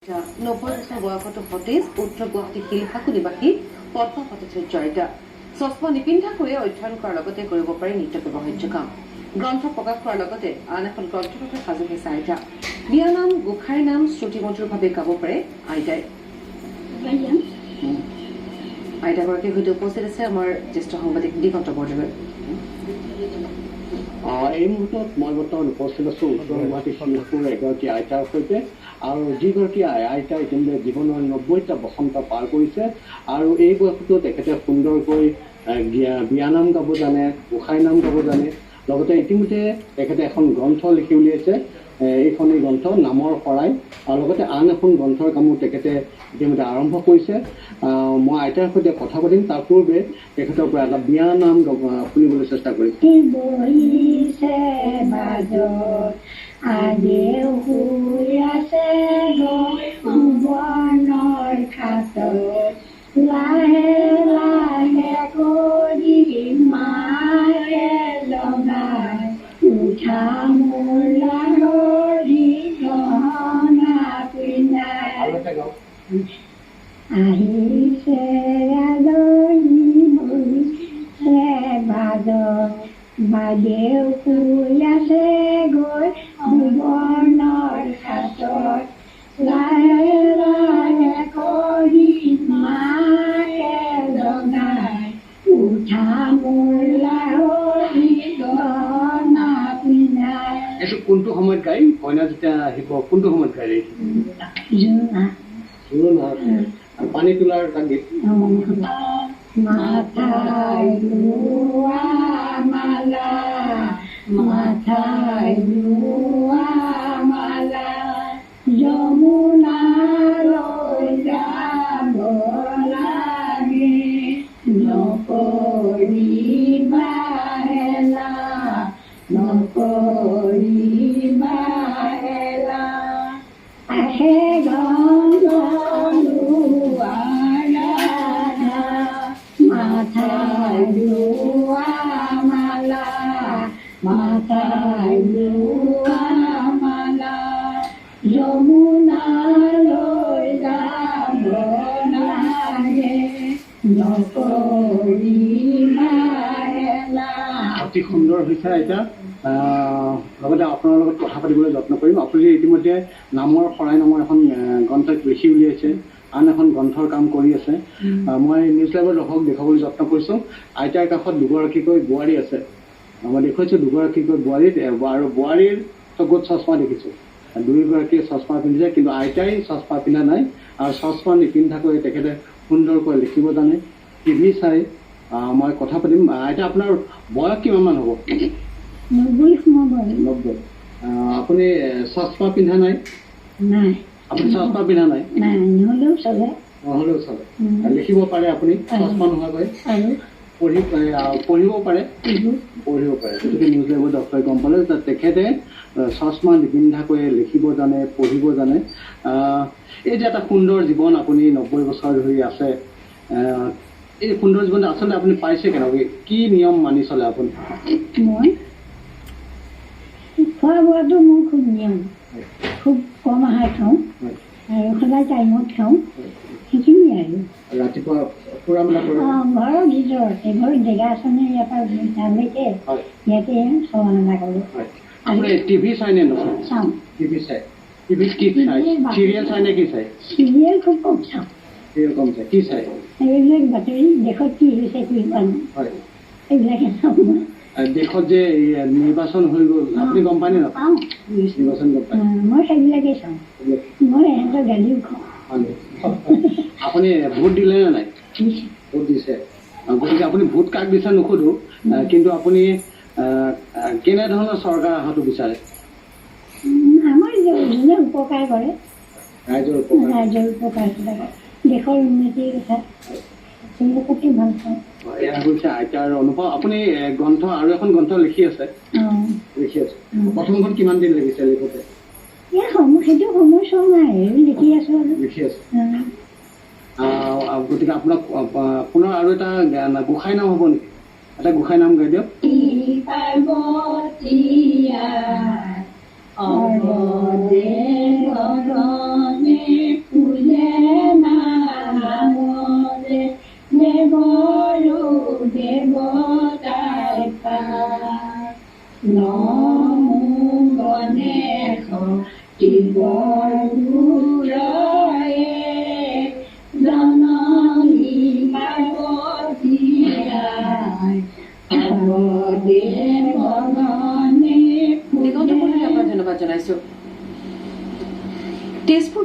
90 বছৰ বয়সতো সতেজ উত্তৰ গুৱাহাটী শিলশাকু নিবাসী পদ্মা ভট্টাচাৰ্য চশমা নিপিন্ধাকৈয়ে অধ্যয়ন কৰাৰ লগতে কৰিব পাৰি নিত্য ব্যৱহাৰ্য কাম গ্ৰন্থ প্ৰকাশ কৰাৰ লগতে আন এখন গ্ৰন্থপাঠৰ সাজু হৈছে আইতা বিয়ানাম গোসাঁইৰ নাম শ্ৰুতিমধুৰভাৱে গাব পাৰে আইতাই আইতাগৰাকীৰ সৈতে উপস্থিত আছে আমাৰ জ্যেষ্ঠ সাংবাদিক দিগন্ত বৰদলৈ এই মুহূৰ্তত মই বৰ্তমান উপস্থিত আছোঁ উত্তৰ গুৱাহাটী শিলশাকুৰ এগৰাকী আইতাৰ সৈতে আৰু যিগৰাকী আইতা ইতিমধ্যে জীৱনৰ 90টা বসন্ত পাৰ কৰিছে আৰু এই বয়সতো তেখেতে সুন্দৰকৈ বিয়ানাম গাব জানে গোসাঁই নাম গাব জানে লগতে ইতিমধ্যে তেখেতে এখন গ্ৰন্থ লিখি উলিয়াইছে এইখনেই গ্ৰন্থ নামৰ শৰাই আৰু লগতে আন এখন গ্ৰন্থৰ কামো তেখেতে ইতিমধ্যে আৰম্ভ কৰিছে মই আইতাৰ সৈতে কথা পাতিম তাৰ পূৰ্বে তেখেতৰ পৰা এটা বিয়ানাম শুনিবলৈ চেষ্টা কৰিম লাহে লাহে কৰি মায়ে লগাই উঠা মোৰ লাহৰি গহনা পিন্ধাই আহিছে আলহী বহিছে বাদৰ বাদেও শুই আছে গৈ ভুৱনৰ খাটত লাহে লাহে কৰি মায়ে লগাই উঠা মোৰ লাহৰি গহনা পিন্ধাই। এইটো কোনটো সময়ত গাই কইনা যেতিয়া আহিব কোনটো সময়ত গাই পানী তোলাৰ এটা গীত মাথায় লোৱা মালা মাথায় লোৱা মালা যমুনালৈ যাব লাগে নকৰিবা হেলা নকৰিবা হেলা আহে মাথায় লোৱা মালা মাথায় লোৱা মালা যমুনালৈ যাব লাগে নকৰিবা হেলা। অতি সুন্দৰ হৈছে আইতা লগতে আপোনাৰ লগত কথা পাতিবলৈ যত্ন কৰিম আপুনি ইতিমধ্যে নামৰ শৰাই নামৰ এখন গ্ৰন্থ লিখি উলিয়াইছে আন এখন গ্ৰন্থৰ কাম কৰি আছে মই নিউজ লাইভৰ দৰ্শকক দেখাবলৈ যত্ন কৰিছোঁ আইতাৰ কাষত দুগৰাকীকৈ বোৱাৰী আছে মই দেখুৱাইছোঁ দুগৰাকীকৈ বোৱাৰীত আৰু বোৱাৰীৰ চকুত চশমা দেখিছোঁ দুয়োগৰাকীয়ে চশমা পিন্ধিছে কিন্তু আইতাই চশমা পিন্ধা নাই আৰু চশমা নিপিন্ধাকৈ তেখেতে সুন্দৰকৈ লিখিব জানে টিভি চাই মই কথা পাতিম আইতা আপোনাৰ বয়স কিমানমান হ'ব 90 আপুনি চশমা পিন্ধা নাই আপুনি চশমা পিন্ধা নাই নহ'লেও চলে লিখিব পাৰে আপুনি চশমা নোহোৱাকৈ পঢ়িব পাৰে গতিকে নিউজ লাইভৰ ডক্টৰে গম পালে যে তেখেতে চশমা নিপিন্ধাকৈ লিখিব জানে পঢ়িব জানে এই যে এটা সুন্দৰ জীৱন আপুনি 90 বছৰ ধৰি আছে এই সুন্দৰ জীৱনটো আচলতে আপুনি পাইছে কেনেকৈ কি নিয়ম মানি চলে আপুনি মই খোৱা বোৱাটো মোৰ খুব নিয়ম খুব কম আহাৰ খাওঁ আৰু সদায় টাইমত খাওঁ সেইখিনিয়ে আৰু ৰাতিপুৱা ফুৰা মেলা কৰে ঘৰৰ ভিতৰতে ঘৰত জেগা আছে নে ইয়াৰ পৰা তালৈকে ইয়াতে চোৱা মেলা কৰোঁ আপুনি টিভি চাই নে নচাই চাওঁ টিভি চাই টিভিত কি চাই চিৰিয়েল চাই নে কি চাই চিৰিয়েল খুব কম চাওঁ চিৰিয়েল কম চাই কি চাই এইবিলাক বাতৰি দেশত কি হৈছে কি হোৱা নাই হয় এইবিলাকে চাওঁ মই দেশত যে নিৰ্বাচন হৈ গ'ল আপুনি গম পায় নে নাপায় নিৰ্বাচন গম পায় মই সেইবিলাকেই চাওঁ মই ইহঁতৰ গালিও খাওঁ আপুনি ভোট দিলে নে নাই ভোট দিছে গতিকে আপুনি ভোট কাক দিছে নুসুধো কিন্তু আপুনি কেনেধৰণৰ চৰকাৰ অহাটো বিচাৰে আমাৰ যোনে উপকাৰ কৰে ৰাইজৰ উপকাৰ কৰে দেশৰ উন্নতিৰ কথা সেইবিলাকতে ভাল পাওঁ এয়া হৈছে আইতাৰ অনুভৱ আপুনি গ্ৰন্থ আৰু এখন গ্ৰন্থ লিখি আছে প্ৰথমখন কিমান দিন লাগিছে লিখোতে সেইটো সময় চোৱা নাই লিখি আছো লিখি আছে গতিকে আপোনাক পুনৰ আৰু এটা গোসাঁই নাম হ'ব নেকি এটা গোসাঁই নাম গাই দিয়ক অৱদে গগনে নমো গণেশ শিৱৰুদ্ৰয়ে জননী পাৰ্বতী দিগন্ত কলিতাক ধন্যবাদ জনাইছো। তেজপুৰ